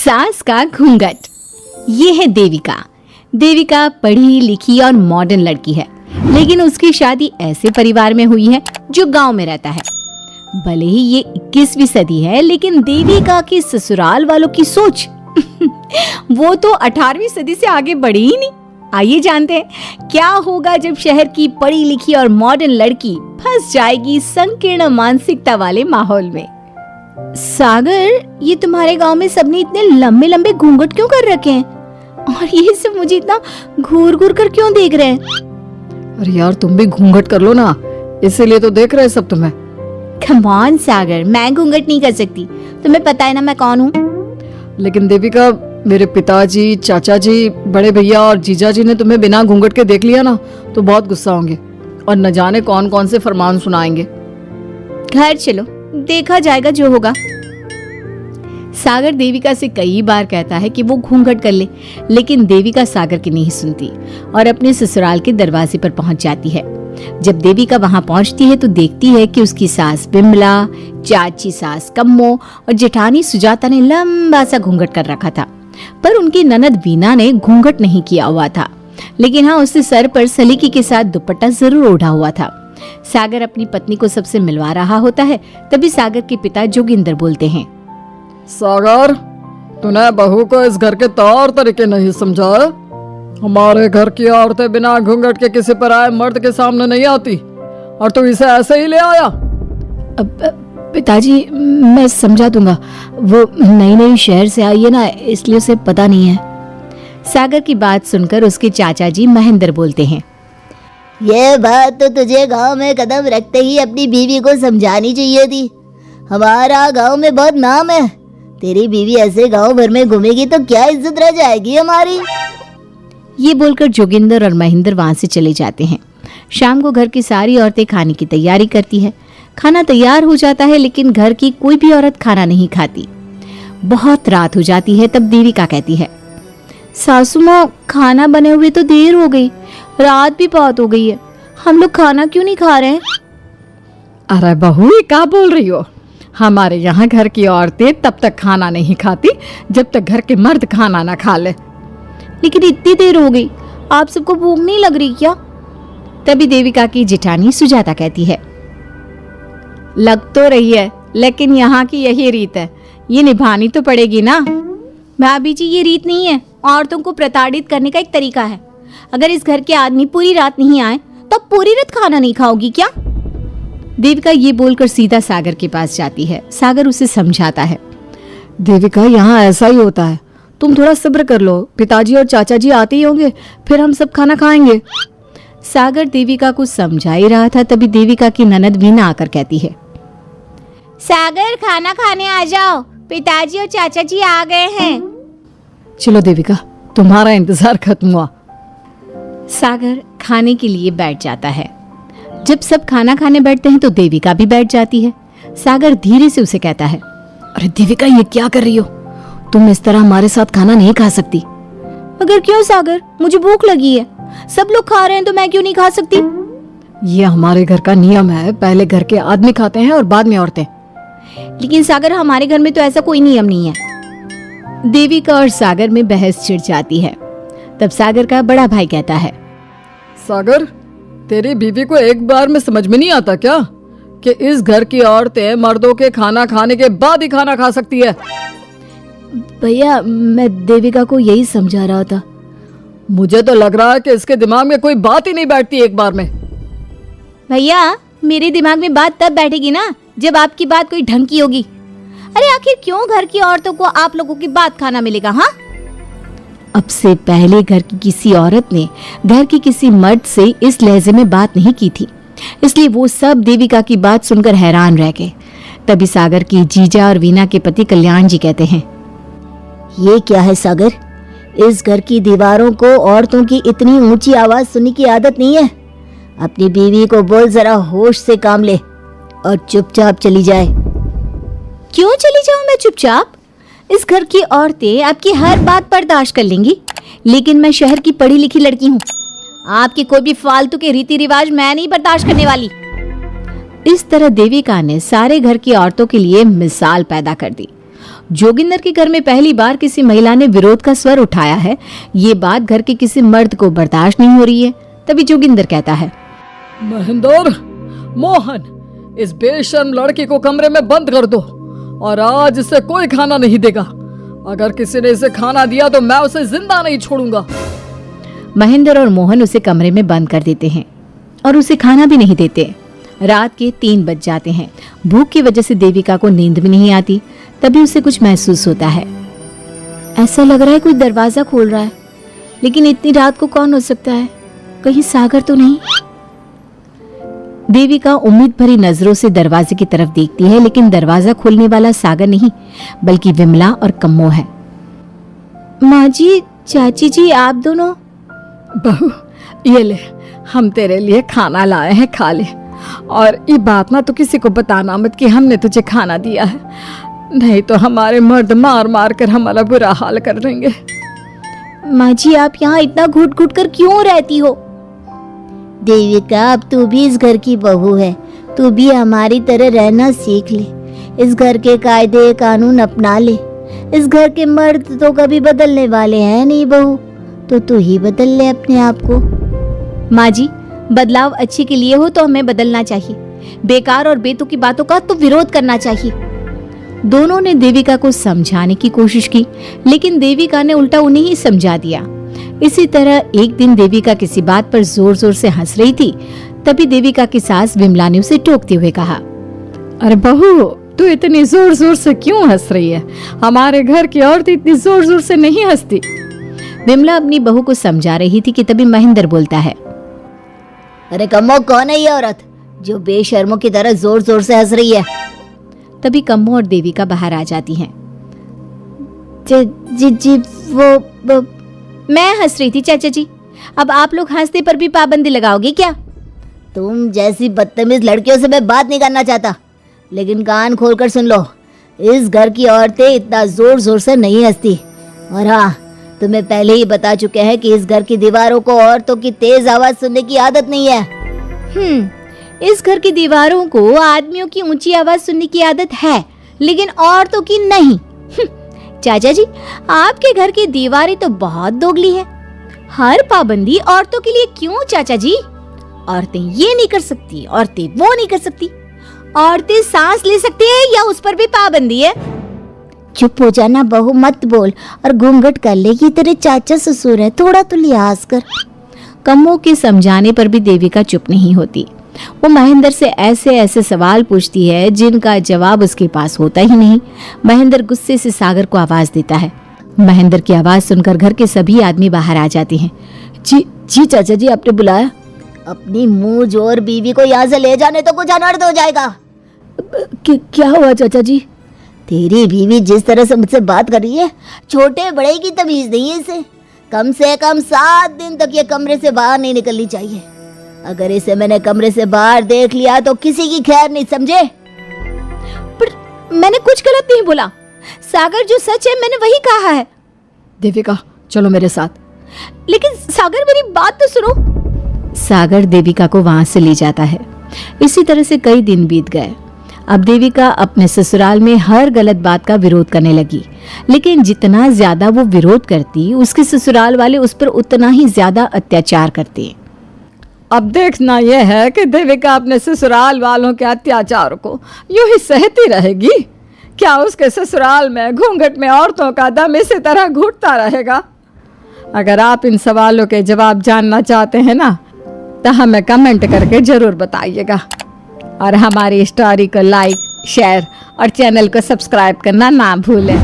सास का घूंघट। ये है देविका। देविका पढ़ी लिखी और मॉडर्न लड़की है, लेकिन उसकी शादी ऐसे परिवार में हुई है जो गांव में रहता है। भले ही ये 21वीं सदी है, लेकिन देविका की ससुराल वालों की सोच वो तो 18वीं सदी से आगे बढ़ी ही नहीं। आइए जानते हैं क्या होगा जब शहर की पढ़ी लिखी और मॉडर्न लड़की फंस जाएगी संकीर्ण मानसिकता वाले माहौल में। सागर, ये तुम्हारे गांव में सबने इतने लंबे लंबे घूंघट क्यों कर रखे हैं? और ये सब मुझे इतना घूर घूर कर क्यों देख रहे हैं? अरे यार, तुम भी घूंघट कर लो ना, इसीलिए तो देख रहे सब तुम्हें। कम ऑन सागर, मैं घूंघट नहीं कर सकती। तुम्हें पता है ना मैं कौन हूँ। लेकिन देविका, मेरे पिताजी, चाचा जी, बड़े भैया और जीजा जी ने तुम्हें बिना घूंघट के देख लिया ना तो बहुत गुस्सा होंगे और न जाने कौन कौन से फरमान सुनाएंगे। घर चलो, देखा जाएगा जो होगा। सागर देविका से कई बार कहता है कि वो घूंघट कर ले, लेकिन देविका सागर की नहीं सुनती और अपने ससुराल के दरवाजे पर पहुंच जाती है। जब देविका वहां पहुंचती है तो देखती है कि उसकी सास बिमला, चाची सास कम्मो और जेठानी सुजाता ने लंबा सा घूंघट कर रखा था, पर उनकी ननद वीना ने घूंघट नहीं किया हुआ था। लेकिन हाँ, उसने सर पर सलीके के साथ दुपट्टा जरूर ओढ़ा हुआ था। सागर अपनी पत्नी को सबसे मिलवा रहा होता है, तभी सागर के पिता जोगिंदर बोलते हैं, सागर, तूने बहू को इस घर के तौर तरीके नहीं समझा। हमारे घर की औरतें बिना घूंघट के किसी पर आए मर्द के सामने नहीं आती और तू इसे ऐसे ही ले आया। पिताजी, मैं समझा दूंगा। वो नई नई शहर से आई है ना, इसलिए उसे पता नहीं है। सागर की बात सुनकर उसके चाचा जी महेंद्र बोलते हैं, ये बात तो तुझे गांव में कदम रखते ही अपनी बीवी को समझानी चाहिए थी। हमारा गांव में बहुत नाम है। तेरी बीवी ऐसे गांव भर में घूमेगी तो क्या इज्जत रह जाएगी हमारी। ये बोलकर जोगिंदर और महेंद्र वहां से चले जाते हैं। शाम को घर की सारी औरतें खाने की तैयारी करती है। खाना तैयार हो जाता है, लेकिन घर की कोई भी औरत खाना नहीं खाती। बहुत रात हो जाती है, तब देविका कहती है, सासू माँ, खाना बने हुए तो देर हो गई, रात भी बहुत हो गई है, हम लोग खाना क्यों नहीं खा रहे हैं? अरे बहू, ये क्या बोल रही हो? हमारे यहाँ घर की औरतें तब तक खाना नहीं खाती जब तक घर के मर्द खाना ना खा ले। लेकिन इतनी देर हो गई, आप सबको भूख नहीं लग रही क्या? तभी देविका की जेठानी सुजाता कहती है, लग तो रही है, लेकिन यहाँ की यही रीत है, ये निभानी तो पड़ेगी ना। भाभी जी, ये रीत नहीं है, औरतों को प्रताड़ित करने का एक तरीका है। अगर इस घर के आदमी पूरी रात नहीं आए तो पूरी रात खाना नहीं खाओगी क्या? देविका ये बोलकर सीधा सागर के पास जाती है। सागर उसे समझाता है, देविका, यहाँ ऐसा ही होता है, तुम थोड़ा सब्र कर लो, पिताजी और चाचा जी आते ही होंगे, फिर हम सब खाना खाएंगे। सागर देविका को समझा ही रहा था, तभी देविका की ननद वीना आकर कहती है, सागर, खाना खाने आ जाओ, पिताजी और चाचा जी आ गए हैं। चलो देविका, तुम्हारा इंतजार खत्म हुआ। सागर खाने के लिए बैठ जाता है। जब सब खाना खाने बैठते हैं तो देविका भी बैठ जाती है। सागर धीरे से उसे कहता है, अरे देविका, ये क्या कर रही हो? तुम इस तरह हमारे साथ खाना नहीं खा सकती। मगर क्यों सागर, मुझे भूख लगी है, सब लोग खा रहे हैं तो मैं क्यों नहीं खा सकती? ये हमारे घर का नियम है, पहले घर के आदमी खाते हैं और बाद में औरतें। लेकिन सागर, हमारे घर में तो ऐसा कोई नियम नहीं है। देविका और सागर में बहस छिड़ जाती है। तब सागर का बड़ा भाई कहता है, सागर, तेरी बीवी को एक बार में समझ में नहीं आता क्या कि इस घर की औरतें मर्दों के खाना खाने के बाद ही खाना खा सकती है? भैया, मैं देविका को यही समझा रहा था। मुझे तो लग रहा है कि इसके दिमाग में कोई बात ही नहीं बैठती एक बार में। भैया, मेरे दिमाग में बात तब बैठेगी ना जब आपकी बात कोई ढंग की होगी। अरे आखिर क्यों घर की औरतों को आप लोगों की बात खाना मिलेगा? हाँ, अब से पहले घर की किसी औरत ने घर की किसी मर्द से इस लहजे में बात नहीं की थी, इसलिए वो सब देविका की बात सुनकर हैरान रह गए। तभी सागर की जीजा और वीना के पति कल्याण जी कहते हैं, ये क्या है सागर, इस घर की दीवारों को औरतों की इतनी ऊंची आवाज सुनने की आदत नहीं है। अपनी बीवी को बोल जरा होश से काम ले और चुपचाप चली जाए। क्यों चली जाऊं मैं चुपचाप? इस घर की औरतें आपकी हर बात बर्दाश्त कर लेंगी, लेकिन मैं शहर की पढ़ी लिखी लड़की हूँ। आपके कोई भी फालतू के रीति रिवाज मैं नहीं बर्दाश्त करने वाली। इस तरह देविका ने सारे घर की औरतों के लिए मिसाल पैदा कर दी। जोगिंदर के घर में पहली बार किसी महिला ने विरोध का स्वर उठाया है, ये बात घर के किसी मर्द को बर्दाश्त नहीं हो रही है। तभी जोगिंदर कहता है, महेंद्र, मोहन, इस बेशर्म लड़की को कमरे में बंद कर दो और आज इसे कोई खाना नहीं देगा। अगर किसी ने इसे खाना दिया तो मैं उसे जिंदा नहीं छोड़ूंगा। महेंद्र और मोहन उसे कमरे में बंद कर देते हैं और उसे खाना भी नहीं देते। रात के 3 बज जाते हैं। भूख की वजह से देविका को नींद भी नहीं आती। तभी उसे कुछ महसूस होता है। ऐसा लग रहा है कोई दरवाजा खोल रहा है, लेकिन इतनी रात को कौन हो सकता है? कहीं सागर तो नहीं? देविका उम्मीद भरी नजरों से दरवाजे की तरफ देखती है, लेकिन दरवाजा खोलने वाला सागर नहीं बल्कि विमला और कम्मो है। माँ जी, चाची जी, आप दोनों। बहू, ये ले, हम तेरे लिए खाना लाए हैं, खा ले। और ये बात ना तो किसी को बताना मत कि हमने तुझे खाना दिया है, नहीं तो हमारे मर्द मार मार कर हमारा बुरा हाल कर देंगे। माँ जी, आप यहाँ इतना घुट घुट कर क्यों रहती हो? देविका, अब तू भी इस घर की बहू है, तू भी हमारी तरह रहना सीख ले। इस घर के कायदे कानून अपना ले। इस घर के मर्द तो कभी बदलने वाले हैं नहीं बहू, तो तू ही बदल ले अपने आप को। माँ जी, बदलाव अच्छे के लिए हो तो हमें बदलना चाहिए, बेकार और बेतुकी बातों का तो विरोध करना चाहिए। दोनों ने देविका को समझाने की कोशिश की, लेकिन देविका ने उल्टा उन्हें ही समझा दिया। इसी तरह एक दिन देविका किसी बात पर जोर जोर से हंस रही थी। तभी देविका की सास विमला ने उसे टोकते हुए कहा, अरे बहू, तू इतनी जोर जोर से क्यों हंस रही है? हमारे घर की औरत इतनी जोर जोर से नहीं हंसती। विमला अपनी बहू को समझा रही थी कि तभी महेंद्र बोलता है, अरे कम्मो, कौन है ये औरत जो बेशर्मों की तरह जोर जोर से हंस रही है? तभी कम्मो और देविका बाहर आ जाती हैं। जी, वो मैं हंस रही थी चाचा जी, अब आप लोग हंसने पर भी पाबंदी लगाओगे क्या? तुम जैसी बदतमीज लड़कियों से मैं बात नहीं करना चाहता, लेकिन कान खोलकर सुन लो, इस घर की औरतें इतना जोर जोर से नहीं हंसती। और हाँ, तुम्हें पहले ही बता चुके हैं कि इस घर की दीवारों को औरतों की तेज आवाज सुनने की आदत नहीं है। इस घर की दीवारों को आदमियों की ऊंची आवाज सुनने की आदत है, लेकिन औरतों की नहीं। चाचा जी, आपके घर की दीवारें तो बहुत दोगली है। हर पाबंदी औरतों के लिए क्यों चाचा जी? औरतें ये नहीं कर सकती, औरतें वो नहीं कर सकती, औरतें सांस ले सकती है या उस पर भी पाबंदी है? चुप हो जाना बहू, मत बोल और घूंघट कर ले, ये तेरे चाचा ससुर है, थोड़ा तो लिहाज कर। कम्मो के समझाने पर भी देविका चुप नहीं होती। वो महेंद्र से ऐसे ऐसे सवाल पूछती है जिनका जवाब उसके पास होता ही नहीं। महेंद्र गुस्से से सागर को आवाज देता है। महेंद्र की आवाज सुनकर घर के सभी आदमी बाहर आ जाते हैं। जी चाचा जी, आपने बुलाया? अपनी मुंह जोर बीवी को यहाँ से ले जाने तो कुछ अनर्थ हो जाएगा। क्या हुआ चाचा जी? तेरी बीवी जिस तरह से मुझसे बात कर रही है, छोटे बड़े की तमीज नहीं है इसे। कम से कम 7 दिन तक ये कमरे से बाहर नहीं निकलनी चाहिए। अगर इसे मैंने कमरे से बाहर देख लिया तो किसी की खैर नहीं, समझे? पर मैंने कुछ गलत नहीं बोला। सागर, जो सच है मैंने वही कहा है। देविका, चलो मेरे साथ। लेकिन सागर, मेरी बात तो सुनो। सागर देविका को वहां से ले जाता है। इसी तरह से कई दिन बीत गए। अब देविका अपने ससुराल में हर गलत बात का विरोध करने लगी, लेकिन जितना ज्यादा वो विरोध करती, उसके ससुराल वाले उस पर उतना ही ज्यादा अत्याचार करते। अब देखना यह है कि देविका अपने ससुराल वालों के अत्याचार को यूं ही सहती रहेगी। क्या उसके ससुराल में घूंघट में औरतों का दम इसी तरह घुटता रहेगा? अगर आप इन सवालों के जवाब जानना चाहते हैं ना, तो हमें कमेंट करके जरूर बताइएगा। और हमारी स्टोरी को लाइक, शेयर और चैनल को सब्सक्राइब करना ना भूलें।